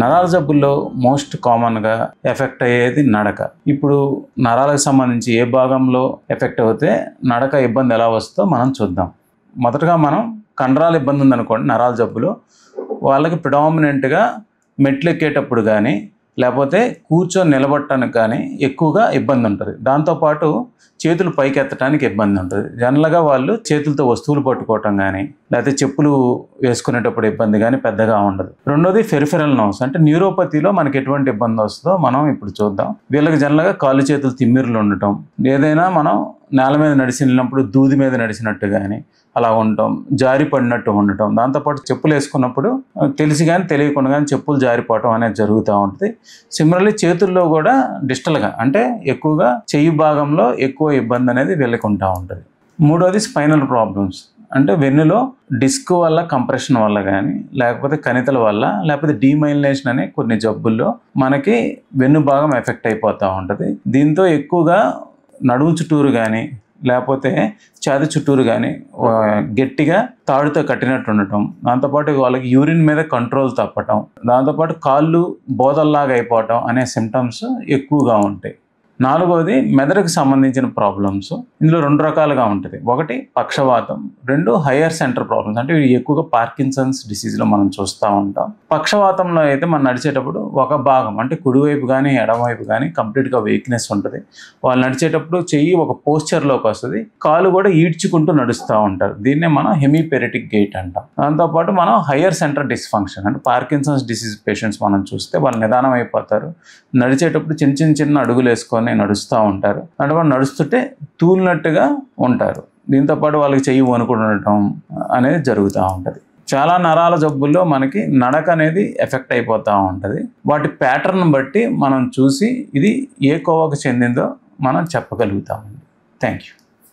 నరాల జబ్బుల్లో మోస్ట్ కామన్గా ఎఫెక్ట్ అయ్యేది నడక. ఇప్పుడు నరాలకు సంబంధించి ఏ భాగంలో ఎఫెక్ట్ అవుతే నడక ఇబ్బంది ఎలా వస్తుందో మనం చూద్దాం. మొదటగా మనం కండరాల ఇబ్బంది ఉందనుకోండి నరాల జబ్బులో, వాళ్ళకి ప్రిడామినెంట్గా మెట్లు ఎక్కేటప్పుడు కానీ లేకపోతే కూర్చొని నిలబడటానికి కానీ ఎక్కువగా ఇబ్బంది ఉంటుంది. దాంతోపాటు చేతులు పైకి ఎత్తడానికి ఇబ్బంది ఉంటుంది. జనరల్గా వాళ్ళు చేతులతో వస్తువులు పట్టుకోవటం కానీ లేకపోతే చెప్పులు వేసుకునేటప్పుడు ఇబ్బంది కానీ పెద్దగా ఉండదు. రెండోది పెరిఫెరల్ నర్వ్స్ అంటే న్యూరోపతిలో మనకి ఎటువంటి ఇబ్బంది వస్తుందో మనం ఇప్పుడు చూద్దాం. వీళ్ళకి జనరల్గా కాళ్ళు చేతులు తిమ్మిర్లు ఉండటం, ఏదైనా మనం నేల మీద నడిచినప్పుడు దూది మీద నడిచినట్టు కానీ అలా ఉండటం, జారి పడినట్టు ఉండటం, దాంతోపాటు చెప్పులు వేసుకున్నప్పుడు తెలిసి కానీ తెలియకుండా కానీ చెప్పులు జారిపోవటం అనేది జరుగుతూ ఉంటుంది. సిమిలర్లీ చేతుల్లో కూడా డిస్టల్గా అంటే ఎక్కువగా చెయ్యి భాగంలో ఎక్కువ ఇబ్బంది అనేది వీళ్ళకి ఉంటా ఉంటుంది. మూడోది స్పైనల్ ప్రాబ్లమ్స్ అంటే వెన్నులో డిస్క్ వల్ల కంప్రెషన్ వల్ల కానీ లేకపోతే కణితల వల్ల లేకపోతే డీమైలినేషన్ అనే కొన్ని జబ్బుల్లో మనకి వెన్ను భాగం ఎఫెక్ట్ అయిపోతూ ఉంటుంది. దీంతో ఎక్కువగా నడుము చుట్టూరు కానీ లేకపోతే ఛాతీ చుట్టూరు కానీ గట్టిగా తాడుతో కట్టినట్టు ఉండటం, దాంతోపాటు వాళ్ళకి యూరిన్ మీద కంట్రోల్ తప్పటం, దాంతోపాటు కాళ్ళు బోదల్లాగా అయిపోవటం అనే సిమ్టమ్స్ ఎక్కువగా ఉంటాయి. నాలుగవది మెదడుకు సంబంధించిన ప్రాబ్లమ్స్. ఇందులో రెండు రకాలుగా ఉంటుంది. ఒకటి పక్షవాతం, రెండు హయ్యర్ సెంటర్ ప్రాబ్లమ్స్ అంటే ఇవి ఎక్కువగా పార్కిన్సన్స్ డిసీజ్లో మనం చూస్తూ ఉంటాం. పక్షవాతంలో అయితే మనం నడిచేటప్పుడు ఒక భాగం అంటే కుడివైపు కానీ ఎడమవైపు కానీ కంప్లీట్గా వీక్నెస్ ఉంటుంది. వాళ్ళు నడిచేటప్పుడు చెయ్యి ఒక పోస్చర్లోకి వస్తుంది, కాలు కూడా ఈడ్చుకుంటూ నడుస్తూ ఉంటారు. దీన్నే మనం హెమిపెరిటిక్ గెయిట్ అంటాం. దాంతోపాటు మనం హయ్యర్ సెంటర్ డిస్ఫంక్షన్ అంటే పార్కిన్సన్స్ డిసీజ్ పేషెంట్స్ మనం చూస్తే వాళ్ళు నిదానం అయిపోతారు. నడిచేటప్పుడు చిన్న అడుగులు వేసుకొని నడుస్తూ ఉంటారు. అంటే వాళ్ళు నడుస్తుంటే తూలినట్టుగా ఉంటారు. దీంతోపాటు వాళ్ళకి చెయ్యి వణుకుడు ఉండటం అనేది జరుగుతూ ఉంటుంది. చాలా నరాల జబ్బుల్లో మనకి నడక అనేది ఎఫెక్ట్ అయిపోతూ ఉంటుంది. వాటి ప్యాటర్న్ బట్టి మనం చూసి ఇది ఏ కోవకు చెందిందో మనం చెప్పగలుగుతామండి. Thank you.